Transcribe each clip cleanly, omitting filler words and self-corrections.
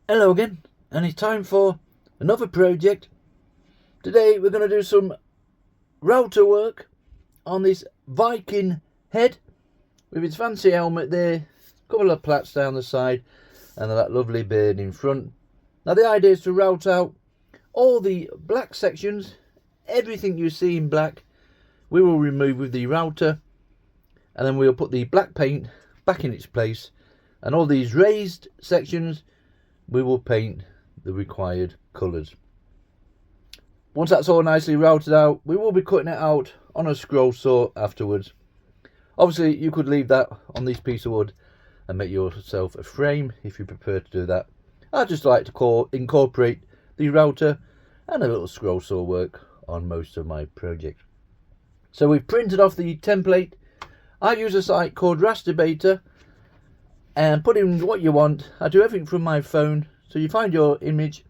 Hello again, and it's time for another project. Today we're going to do some router work on this Viking head with its fancy helmet there, a couple of plats down the side and that lovely bird in front. Now the idea is to route out all the black sections. Everything you see in black we will remove with the router, and then we'll put the black paint back in its place, and all these raised sections we will paint the required colours. Once that's all nicely routed out, we will be cutting it out on a scroll saw afterwards. Obviously you could leave that on this piece of wood and make yourself a frame if you prefer to do that. I just like to incorporate the router and a little scroll saw work on most of my projects. So we've printed off the template. I use a site called Rasterbator and put in what you want. I do everything from my phone, so you find your image,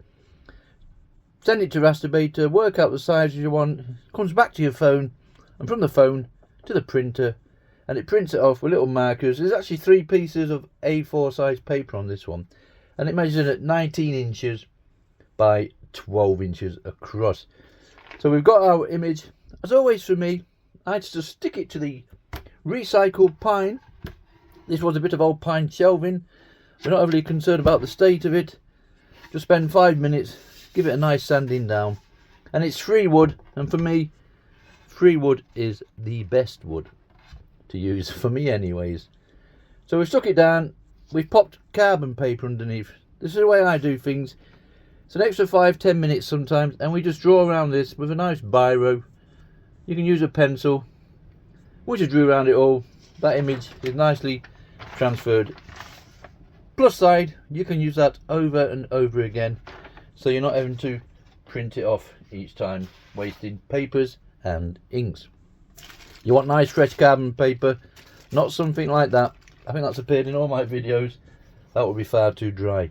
send it to Rasterbator, work out the sizes you want, it comes back to your phone, and from the phone to the printer, and it prints it off with little markers. There's actually 3 pieces of A4 size paper on this one, and it measures at 19 inches by 12 inches across. So we've got our image. As always for me, I just stick it to the recycled pine. This was a bit of old pine shelving. We're not overly concerned about the state of it. Just spend 5 minutes, give it a nice sanding down. And it's free wood, and for me, free wood is the best wood to use, for me anyways. So we've stuck it down, we've popped carbon paper underneath. This is the way I do things. It's an extra 5-10 minutes sometimes, and we just draw around this with a nice biro. You can use a pencil. We just drew around it all. That image is nicely transferred. Plus side, you can use that over and over again, so you're not having to print it off each time, wasting papers and inks. You want nice fresh carbon paper, not something like that. I think that's appeared in all my videos. That would be far too dry.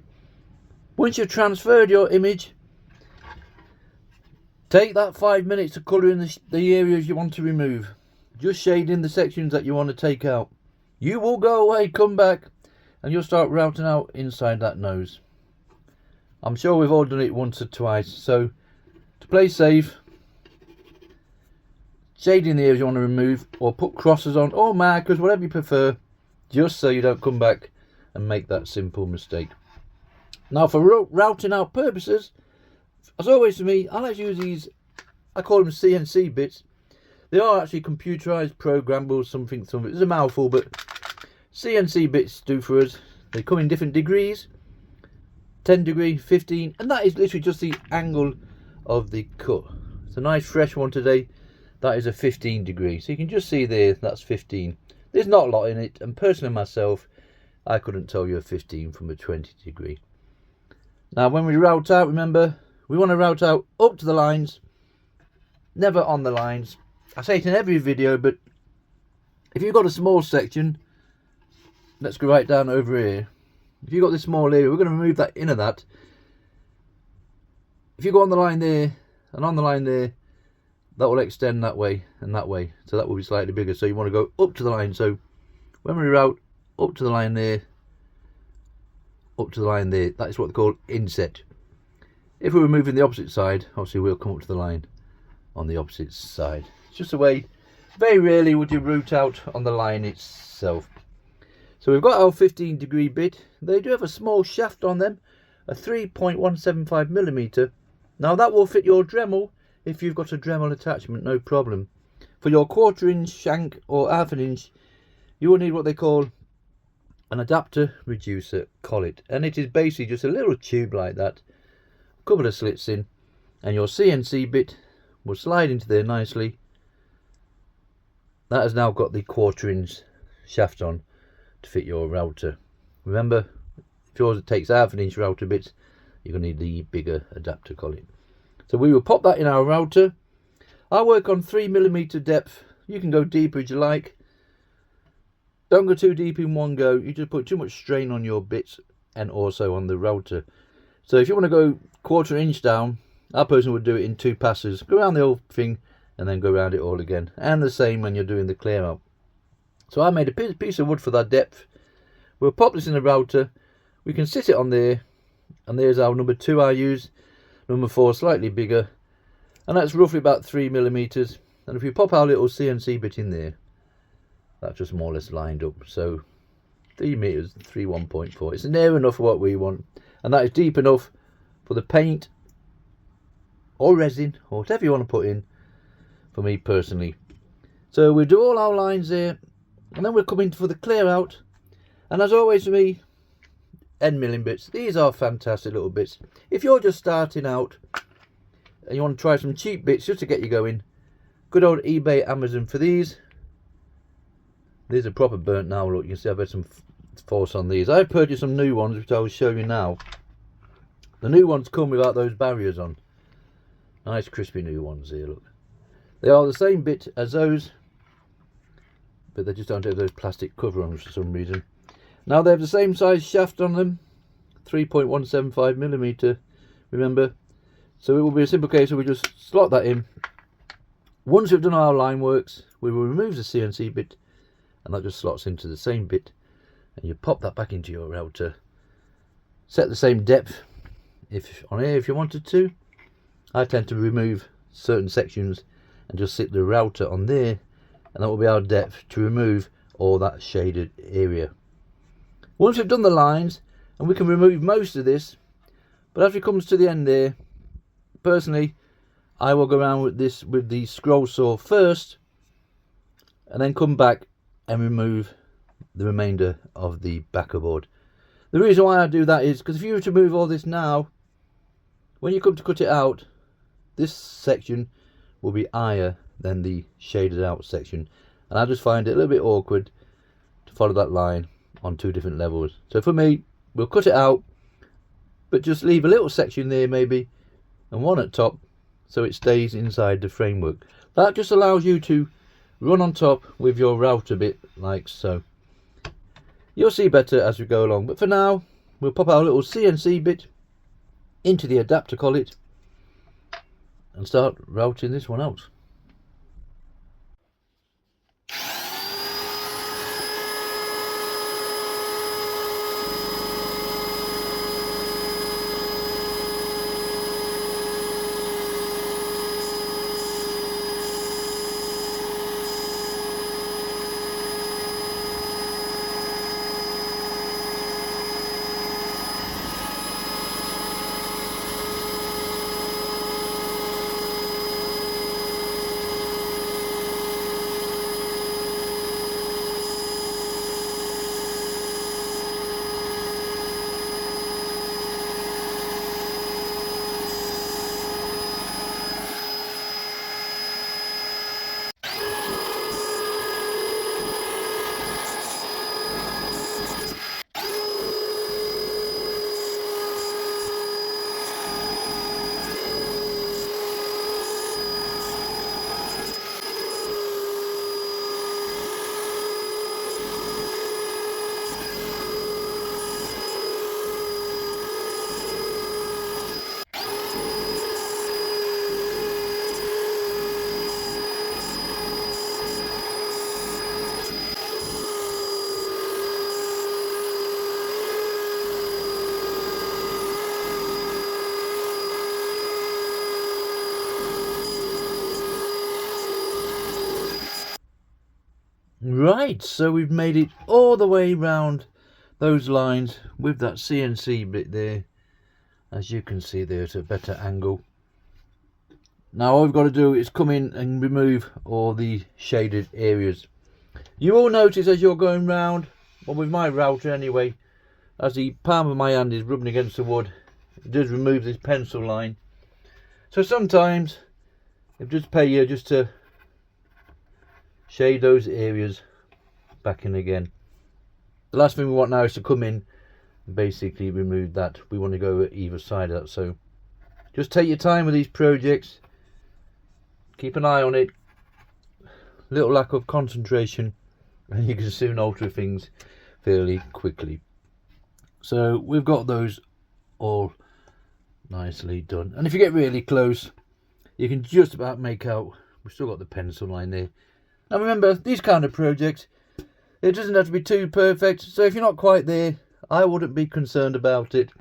Once you've transferred your image, take that 5 minutes to colour in the areas you want to remove, just shading the sections that you want to take out. You will go away, come back, and you'll start routing out inside that nose. I'm sure we've all done it once or twice. So to play safe, shading the areas you want to remove, or put crosses on, or markers, whatever you prefer, just so you don't come back and make that simple mistake. Now for routing out purposes, as always for me, I like to use these, I call them CNC bits. They are actually computerized, programmable, something. It's a mouthful, but CNC bits do for us. They come in different degrees, 10 degree, 15, and that is literally just the angle of the cut. It's a nice fresh one today. That is a 15 degree. So you can just see there, that's 15. There's not a lot in it, and personally myself, I couldn't tell you a 15 from a 20 degree. Now when we route out, remember, we want to route out up to the lines, never on the lines. I say it in every video, but if you've got a small section, let's go right down over here. If you've got this small area, we're going to remove that inner that. If you go on the line there and on the line there, that will extend that way and that way, so that will be slightly bigger. So you want to go up to the line. So when we route up to the line there, up to the line there, that is what they call inset. If we were moving the opposite side, obviously we'll come up to the line on the opposite side. It's just a way, very rarely would you route out on the line itself. So we've got our 15 degree bit. They do have a small shaft on them, a 3.175mm. Now that will fit your Dremel if you've got a Dremel attachment, no problem. For your 1/4 inch shank or 1/2 inch, you will need what they call an adapter reducer collet, and it is basically just a little tube like that, a couple of slits in, and your CNC bit will slide into there nicely. That has now got the 1/4 inch shaft on to fit your router. Remember, if yours takes 1/2 inch router bits, you're going to need the bigger adapter collet. So we will pop that in our router. I work on 3mm depth. You can go deeper if you like. Don't go too deep in one go. You just put too much strain on your bits and also on the router. So if you want to go 1/4 inch down, our person would do it in 2 passes. Go around the whole thing and then go around it all again. And the same when you're doing the clear out. So I made a piece of wood for that depth. We'll pop this in the router. We can sit it on there And there's our number 2 I use. Number 4 slightly bigger, and that's roughly about 3mm. And if we pop our little CNC bit in there, that's just more or less lined up. So 3 meters, 1.4. It's near enough for what we want, and that is deep enough for the paint or resin or whatever you want to put in for me personally. So we'll do all our lines there, and then we'll come in for the clear out. And as always for me, end milling bits. These are fantastic little bits. If you're just starting out and you want to try some cheap bits just to get you going, good old eBay, Amazon for these. These are proper burnt now. Look, you can see I've had some force on these. I've purchased some new ones which I will show you now. The new ones come without those barriers on. Nice crispy new ones here, look. They are the same bit as those, but they just don't have those plastic cover on for some reason. Now they have the same size shaft on them, 3.175mm, remember. So it will be a simple case of we just slot that in. Once we've done our line works, we will remove the CNC bit, and that just slots into the same bit, and you pop that back into your router. Set the same depth if on here if you wanted to. I tend to remove certain sections and just sit the router on there, and that will be our depth to remove all that shaded area. Once we've done the lines, and we can remove most of this, but as it comes to the end there, personally I will go around with this with the scroll saw first, and then come back and remove the remainder of the backer board. The reason why I do that is because if you were to move all this now, when you come to cut it out, this section will be higher than the shaded out section, and I just find it a little bit awkward to follow that line on 2 different levels. So for me, we'll cut it out, but just leave a little section there maybe, and one at top, so it stays inside the framework. That just allows you to run on top with your router bit like so. You'll see better as we go along, but for now we'll pop our little CNC bit into the adapter collet and start routing this one out. Right, so we've made it all the way round those lines with that CNC bit there, as you can see there at a better angle. Now all we've got to do is come in and remove all the shaded areas. You will notice as you're going round, well with my router anyway, as the palm of my hand is rubbing against the wood, it does remove this pencil line. So sometimes it does pay you just to shade those areas back in again. The last thing we want now is to come in and basically remove that. We want to go at either side of that, so just take your time with these projects, keep an eye on it. Little lack of concentration and you can soon alter things fairly quickly. So we've got those all nicely done, and if you get really close you can just about make out we've still got the pencil line there. Now remember, these kind of projects, it doesn't have to be too perfect, so if you're not quite there, I wouldn't be concerned about it.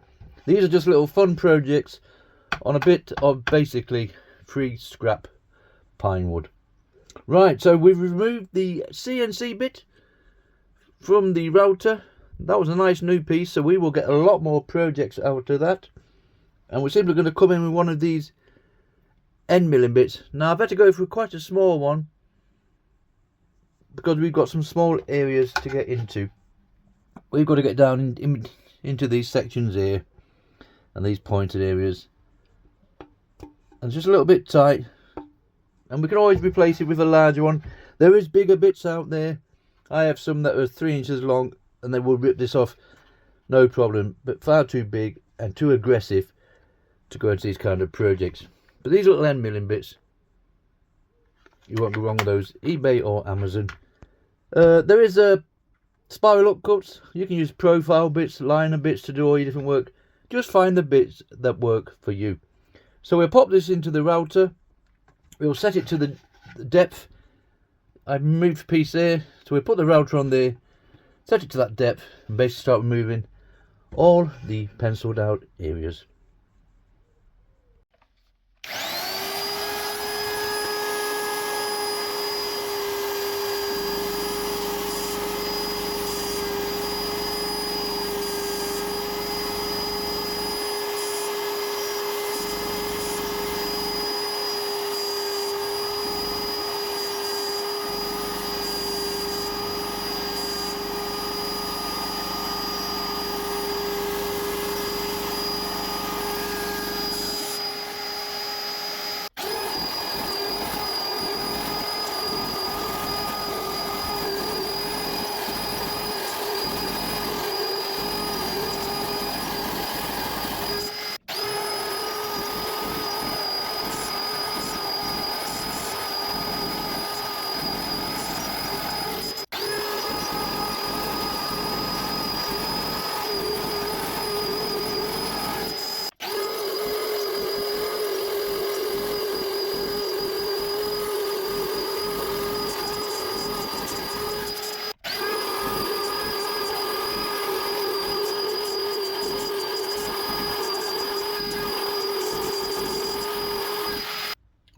These are just little fun projects on a bit of basically free scrap pine wood. Right, so we've removed the CNC bit from the router. That was a nice new piece, so we will get a lot more projects out of that. And we're simply going to come in with one of these end milling bits. Now I've had to go for quite a small one because we've got some small areas to get into. We've got to get down into these sections here and these pointed areas, and it's just a little bit tight, and we can always replace it with a larger one. There is bigger bits out there. I have some that are 3 inches long and they will rip this off no problem, but far too big and too aggressive to go into these kind of projects. But these little end milling bits, you won't be wrong with those, eBay or Amazon. There is a spiral up cuts. You can use profile bits, liner bits to do all your different work. Just find the bits that work for you. So we'll pop this into the router. We'll set it to the depth. I've moved a piece there, so we'll put the router on there, set it to that depth, and basically start removing all the penciled out areas.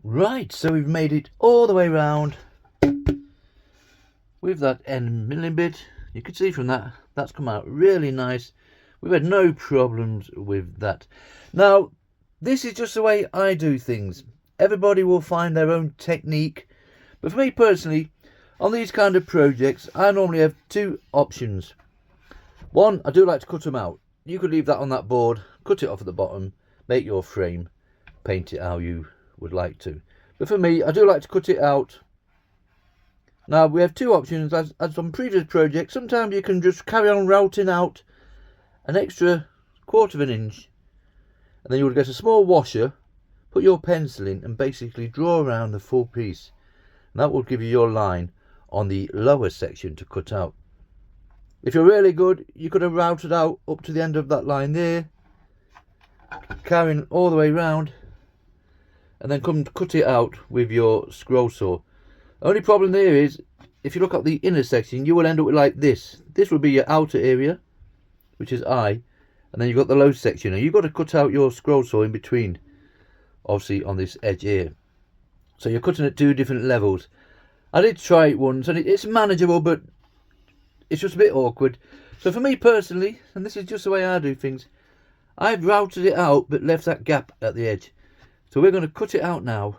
Right, so we've made it all the way round with that end milling bit. You can see from that, that's come out really nice. We've had no problems with that. Now, this is just the way I do things. Everybody will find their own technique. But for me personally, on these kind of projects, I normally have two options. One, I do like to cut them out. You could leave that on that board, cut it off at the bottom, make your frame, paint it how you would like to. But for me, I do like to cut it out. Now we have two options as on previous projects. Sometimes you can just carry on routing out an extra 1/4 of an inch, and then you would get a small washer, put your pencil in and basically draw around the full piece, and that will give you your line on the lower section to cut out. If you're really good, you could have routed out up to the end of that line there, carrying all the way round, and then come cut it out with your scroll saw. Only problem there is, if you look at the inner section, you will end up with like this. This will be your outer area, which is eye, and then you've got the low section, and you've got to cut out your scroll saw in between, obviously on this edge here. So you're cutting at two different levels. I did try it once, and it's manageable, but it's just a bit awkward. So for me personally, and this is just the way I do things, I've routed it out but left that gap at the edge. So we're going to cut it out now.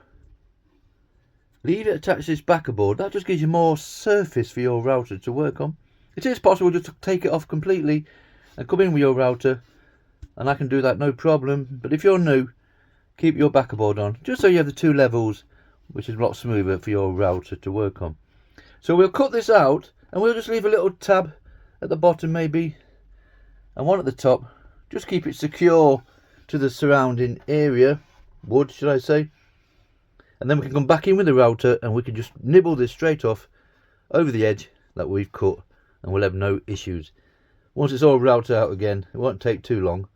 Leave it attached to this backer board. That just gives you more surface for your router to work on. It is possible just to take it off completely and come in with your router, and I can do that no problem. But if you're new, keep your backer board on, just so you have the two levels, which is a lot smoother for your router to work on. So we'll cut this out, and we'll just leave a little tab at the bottom maybe, and one at the top. Just keep it secure to the surrounding area, wood should I say. And then we can come back in with the router and we can just nibble this straight off over the edge that we've cut, and we'll have no issues. Once it's all routed out again, it won't take too long.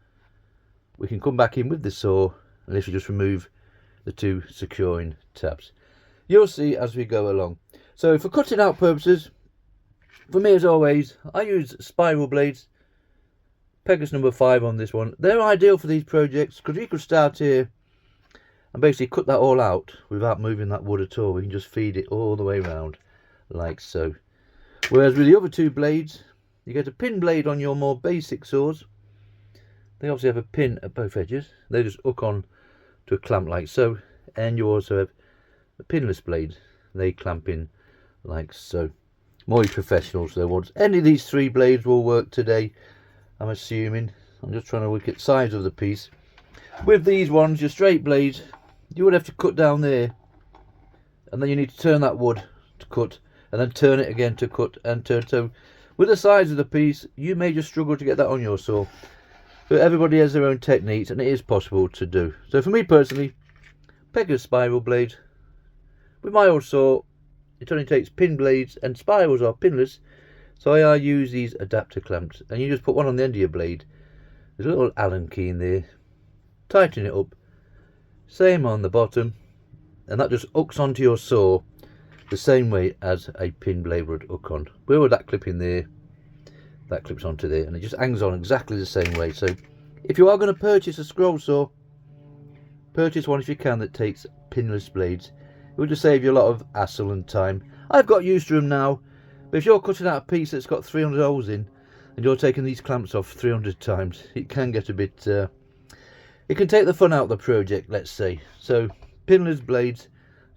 We can come back in with the saw and literally just remove the two securing tabs. You'll see as we go along. So for cutting out purposes, for me as always, I use spiral blades. pegas number 5 on this one. They're ideal for these projects because you could start here and basically cut that all out without moving that wood at all. We can just feed it all the way around like so. Whereas with the other 2 blades, you get a pin blade on your more basic saws. They obviously have a pin at both edges. They just hook on to a clamp like so. And you also have a pinless blade. They clamp in like so. More professionals there ones. Any of these 3 blades will work today, I'm assuming. I'm just trying to look at the size of the piece. With these ones, your straight blades, you would have to cut down there, and then you need to turn that wood to cut, and then turn it again to cut and turn. So with the size of the piece, you may just struggle to get that on your saw, but everybody has their own techniques, and it is possible to do. So for me personally, pegas spiral blade. With my old saw, it only takes pin blades, and spirals are pinless, so I use these adapter clamps, and you just put one on the end of your blade. There's a little Allen key in there, tighten it up, same on the bottom, and that just hooks onto your saw the same way as a pin blade would hook on. Where would that clip in there? That clips onto there, and it just hangs on exactly the same way. So if you are going to purchase a scroll saw, purchase one if you can that takes pinless blades. It will just save you a lot of hassle and time. I've got used to them now, but if you're cutting out a piece that's got 300 holes in and you're taking these clamps off 300 times, it can get a bit it can take the fun out of the project, let's say. So pinless blades,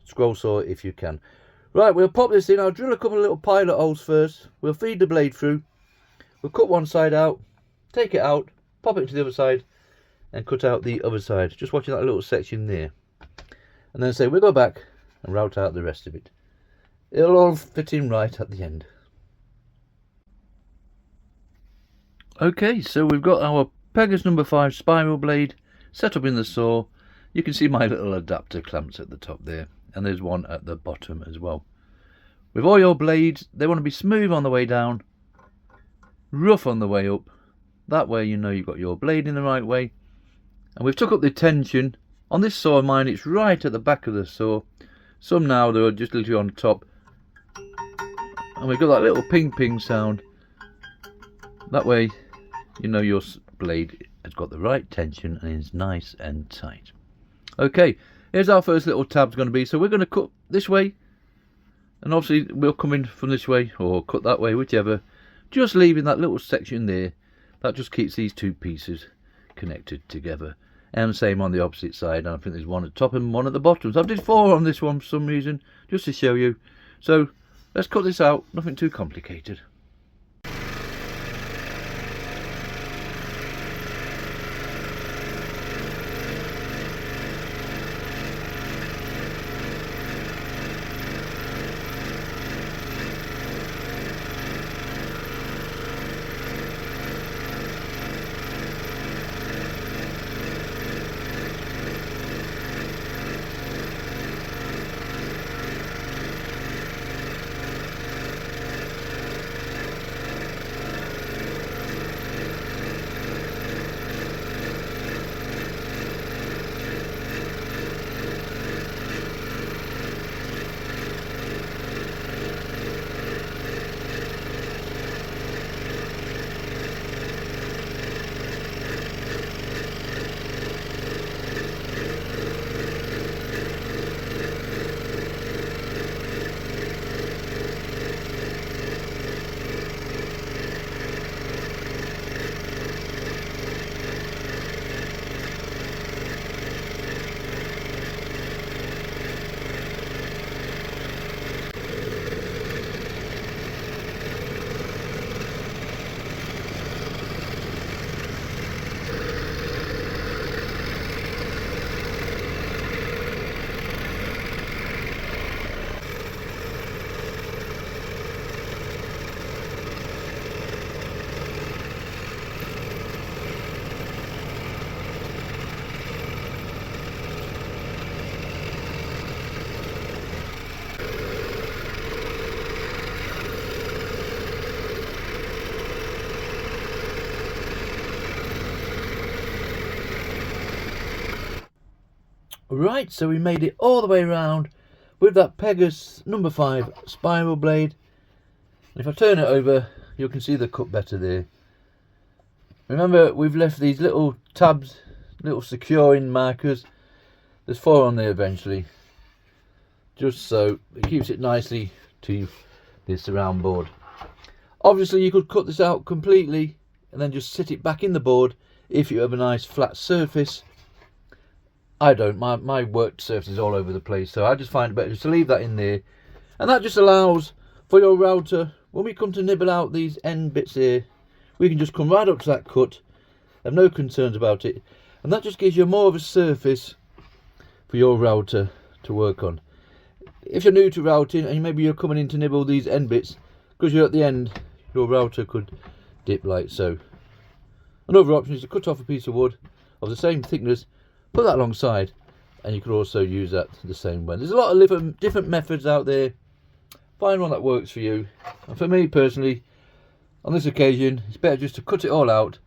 scroll saw if you can. Right, we'll pop this in. I'll drill a couple of little pilot holes first. We'll feed the blade through, we'll cut one side out, take it out, pop it to the other side, and cut out the other side. Just watching that little section there, and then say we'll go back and route out the rest of it. It'll all fit in right at the end. Okay, so we've got our pegas number 5 spiral blade set up in the saw. You can see my little adapter clamps at the top there, and there's one at the bottom as well. With all your blades, they want to be smooth on the way down, rough on the way up. That way you know you've got your blade in the right way. And we've took up the tension. On this saw of mine, it's right at the back of the saw. Some now, they're just literally on top. And we've got that little ping ping sound. That way you know your blade has got the right tension and is nice and tight. Okay, here's our first little tab's going to be. So we're going to cut this way, and obviously we'll come in from this way or cut that way, whichever, just leaving that little section there. That just keeps these 2 pieces connected together. And same on the opposite side. I think there's one at the top and one at the bottom. So I did 4 on this one for some reason, just to show you. So let's cut this out, nothing too complicated. Right, so we made it all the way around with that pegas number 5 spiral blade. And if I turn it over, you can see the cut better there. remember we've left these little tabs, little securing markers. There's 4 on there eventually, just so it keeps it nicely to the surround board. Obviously you could cut this out completely and then just sit it back in the board if you have a nice flat surface. I don't, my work surface is all over the place, so I just find it better just to leave that in there, and that just allows for your router, when we come to nibble out these end bits here, we can just come right up to that cut, have no concerns about it, and that just gives you more of a surface for your router to work on. If you're new to routing and maybe you're coming in to nibble these end bits, because you're at the end, your router could dip like so. Another option is to cut off a piece of wood of the same thickness, put that alongside, and you could also use that the same way. There's a lot of different methods out there. Find one that works for you. And for me personally, on this occasion, it's better just to cut it all out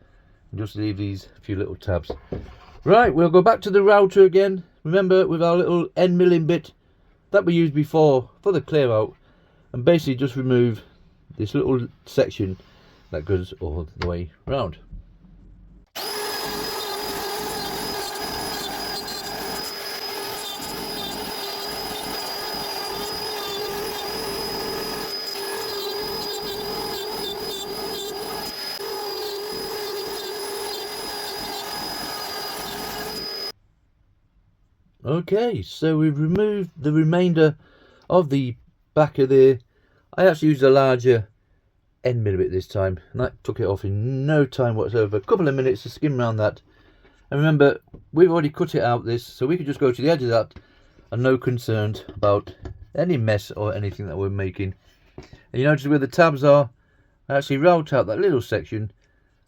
and just leave these few little tabs. Right, we'll go back to the router again. Remember, with our little end milling bit that we used before for the clear out, and basically just remove this little section that goes all the way round. Okay, so we've removed the remainder of the back of there. I actually used a larger end mill bit this time, and that took it off in no time whatsoever. A couple of minutes to skim around that. And remember, we've already cut it out this, so we could just go to the edge of that and no concerns about any mess or anything that we're making. And you notice where the tabs are, I actually route out that little section.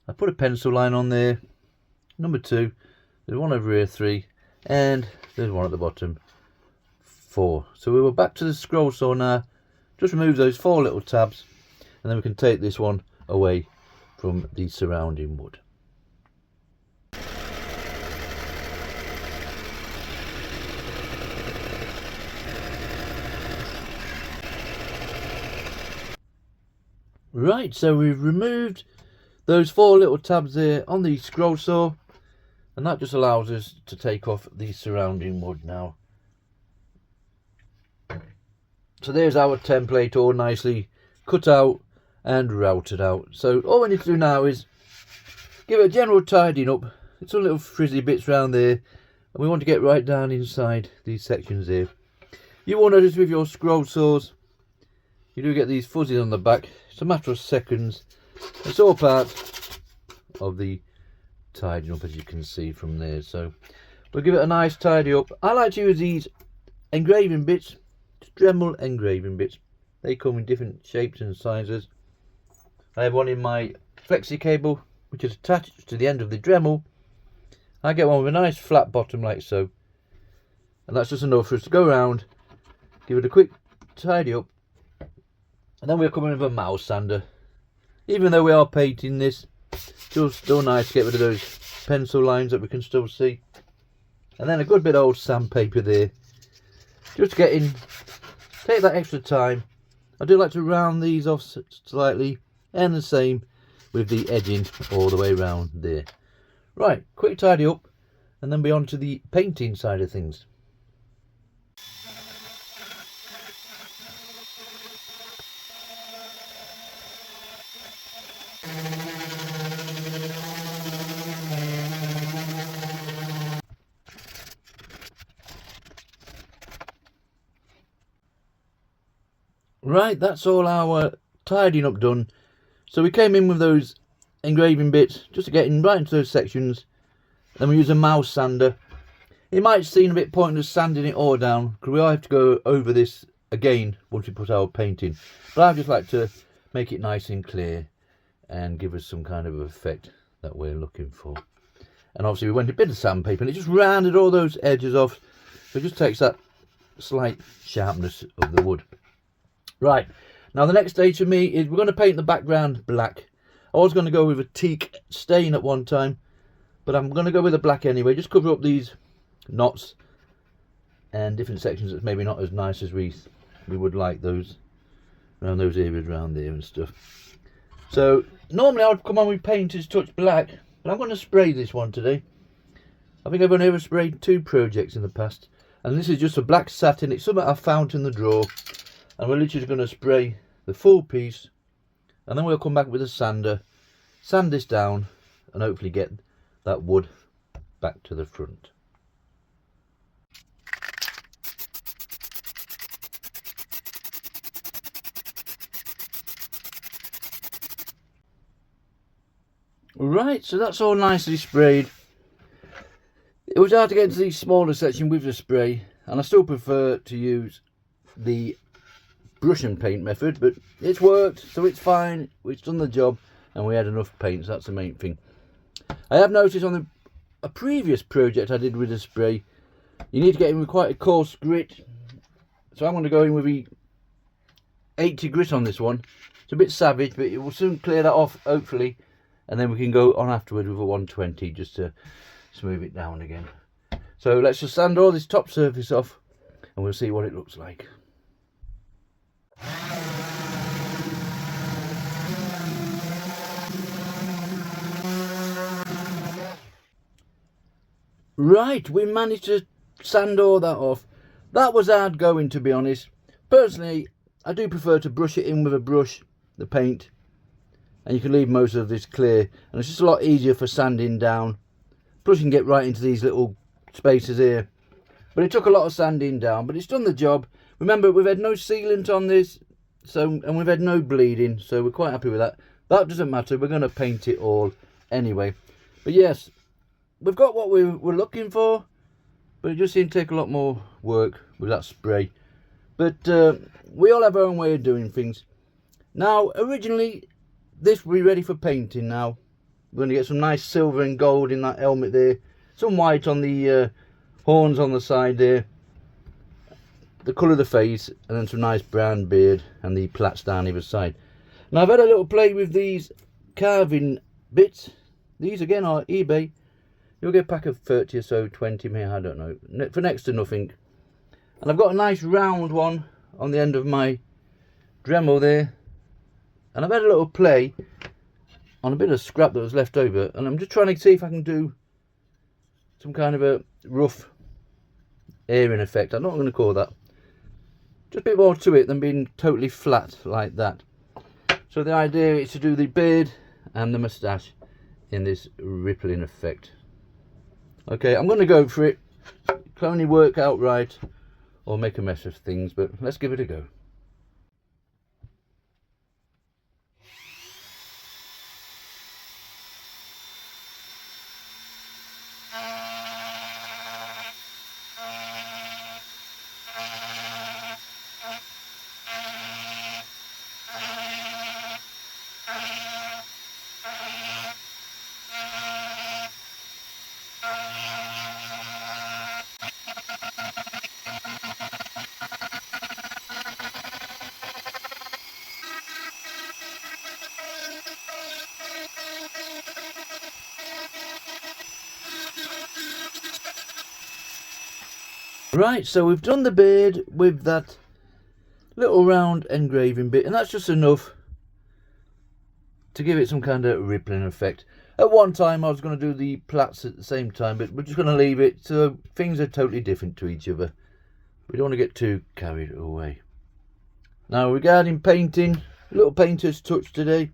I put a pencil line on there, number 2, there's one over here, 3, and there's one at the bottom, 4. So we were back to the scroll saw now. Just remove those 4 little tabs, and then we can take this one away from the surrounding wood. Right, so we've removed those 4 little tabs there on the scroll saw, and that just allows us to take off the surrounding wood now. So there's our template all nicely cut out and routed out. So all we need to do now is give it a general tidying up. It's some little frizzy bits around there, and we want to get right down inside these sections here. You will notice with your scroll saws, you do get these fuzzies on the back. It's a matter of seconds. It's all part of the tidying up, as you can see from there. So we'll give it a nice tidy up. I like to use these engraving bits, Dremel engraving bits. They come in different shapes and sizes. I have one in my flexi cable, which is attached to the end of the Dremel. I get one with a nice flat bottom like so, and that's just enough for us to go around, give it a quick tidy up, and then we'll come in with a mouse sander. Even though we are painting this, just still nice to get rid of those pencil lines that we can still see, and then a good bit of old sandpaper there, just to get in, take that extra time. I do like to round these off slightly, and the same with the edging all the way around there. Right, quick tidy up, and then be on to the painting side of things. Right, that's all our tidying up done. So we came in with those engraving bits just to get in right into those sections. Then we use a mouse sander. It might seem a bit pointless sanding it all down, because we all have to go over this again once we put our paint in. But I just like to make it nice and clear and give us some kind of effect that we're looking for. And obviously we went a bit of sandpaper and it just rounded all those edges off. So it just takes that slight sharpness of the wood. Right, now the next stage for me is we're going to paint the background black. I was going to go with a teak stain at one time, but I'm going to go with a black anyway. Just cover up these knots and different sections that's maybe not as nice as we would like those, around those areas around there and stuff. So normally I would come on with Painter's Touch Black, but I'm going to spray this one today. I think I've only ever sprayed 2 projects in the past, and this is just a black satin. It's something I found in the drawer, and we're literally going to spray the full piece, and then we'll come back with a sander, sand this down, and hopefully get that wood back to the front. Right, so that's all nicely sprayed. It was hard to get into the smaller section with the spray, and I still prefer to use the brush and paint method, but it's worked, so it's fine. It's done the job, and we had enough paint, so that's the main thing. I have noticed on a previous project I did with the spray, you need to get in with quite a coarse grit, so I'm going to go in with the 80 grit on this one. It's a bit savage, but it will soon clear that off, hopefully, and then we can go on afterwards with a 120 just to smooth it down again. So let's just sand all this top surface off, and we'll see what it looks like. Right, we managed to sand all that off. That was hard going, to be honest. Personally, I do prefer to brush it in with a brush, the paint, and you can leave most of this clear, and it's just a lot easier for sanding down. Plus you can get right into these little spaces here. But it took a lot of sanding down, but it's done the job. Remember, we've had no sealant on this, and we've had no bleeding, so we're quite happy with that. That doesn't matter, we're going to paint it all anyway. But yes, we've got what we were looking for, but it just seemed to take a lot more work with that spray. But we all have our own way of doing things. Now, originally, this will be ready for painting now. We're going to get some nice silver and gold in that helmet there. Some white on the horns on the side there. The colour of the face, and then some nice brown beard and the plaits down either side. Now, I've had a little play with these carving bits. These again are eBay. You'll get a pack of 30 or so, 20 maybe, I don't know, for next to nothing. And I've got a nice round one on the end of my Dremel there. And I've had a little play on a bit of scrap that was left over, and I'm just trying to see if I can do some kind of a rough airing effect. I'm not going to call that. Just a bit more to it than being totally flat like that. So the idea is to do the beard and the moustache in this rippling effect. Okay, I'm going to go for it. It can only work out right or make a mess of things, but let's give it a go. Right, so we've done the beard with that little round engraving bit, and that's just enough to give it some kind of rippling effect. At one time I was going to do the plaits at the same time, but we're just going to leave it so things are totally different to each other. We don't want to get too carried away. Now, regarding painting, a little painter's touch today.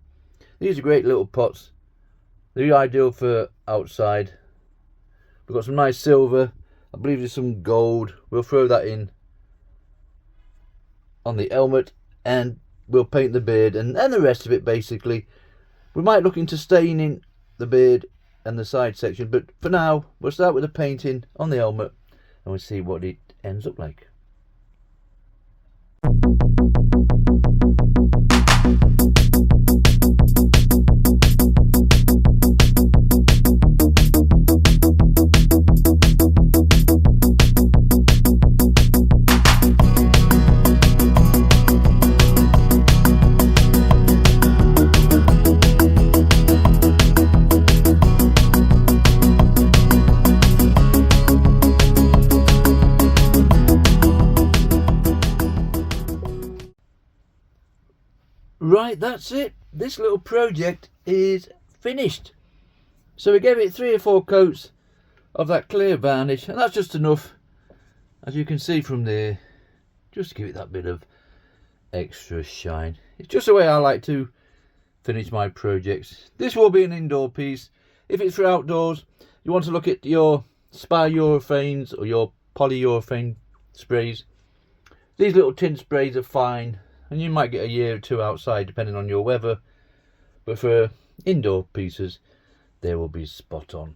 These are great little pots. They're ideal for outside. We've got some nice silver. I believe there's some gold. We'll throw that in on the helmet, and we'll paint the beard and the rest of it basically. We might look into staining the beard and the side section, but for now we'll start with the painting on the helmet and we'll see what it ends up like. Right, that's it. this little project is finished. So we gave it 3 or 4 coats of that clear varnish, and that's just enough, as you can see from there, just to give it that bit of extra shine. It's just the way I like to finish my projects. This will be an indoor piece. If it's for outdoors, you want to look at your spy-urethanes or your polyurethane sprays. These little tin sprays are fine, and you might get a year or 2 outside depending on your weather, but for indoor pieces they will be spot on.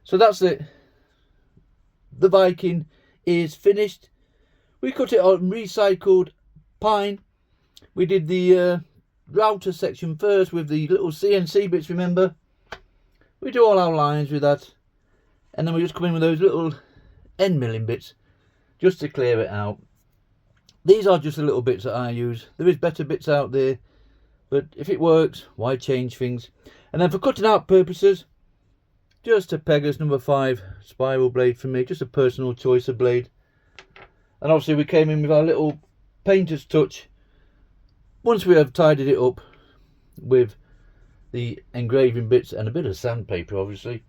So that's it. The Viking is finished. We cut it on recycled pine. We did the router section first with the little CNC bits, remember? We do all our lines with that, and then we just come in with those little end milling bits just to clear it out. These are just the little bits that I use. There is better bits out there, but if it works, why change things? And then for cutting out purposes, just a Pegas number 5 spiral blade for me, just a personal choice of blade. And obviously we came in with our little painter's touch once we have tidied it up with the engraving bits and a bit of sandpaper, obviously.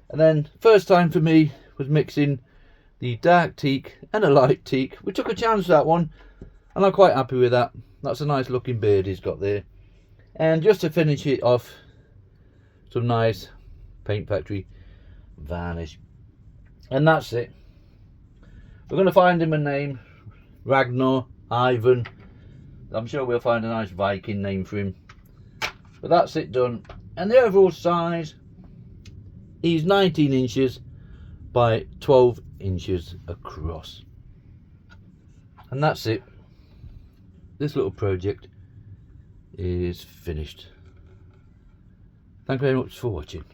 And then first time for me was mixing the dark teak and a light teak. We took a chance with that one, and I'm quite happy with that. That's a nice looking beard he's got there. And just to finish it off, some nice Paint Factory varnish. And that's it. We're going to find him a name. Ragnar, Ivan. I'm sure we'll find a nice Viking name for him. But that's it done. And the overall size, he's 19 inches by 12 inches across. And that's it. This little project is finished. Thank you very much for watching.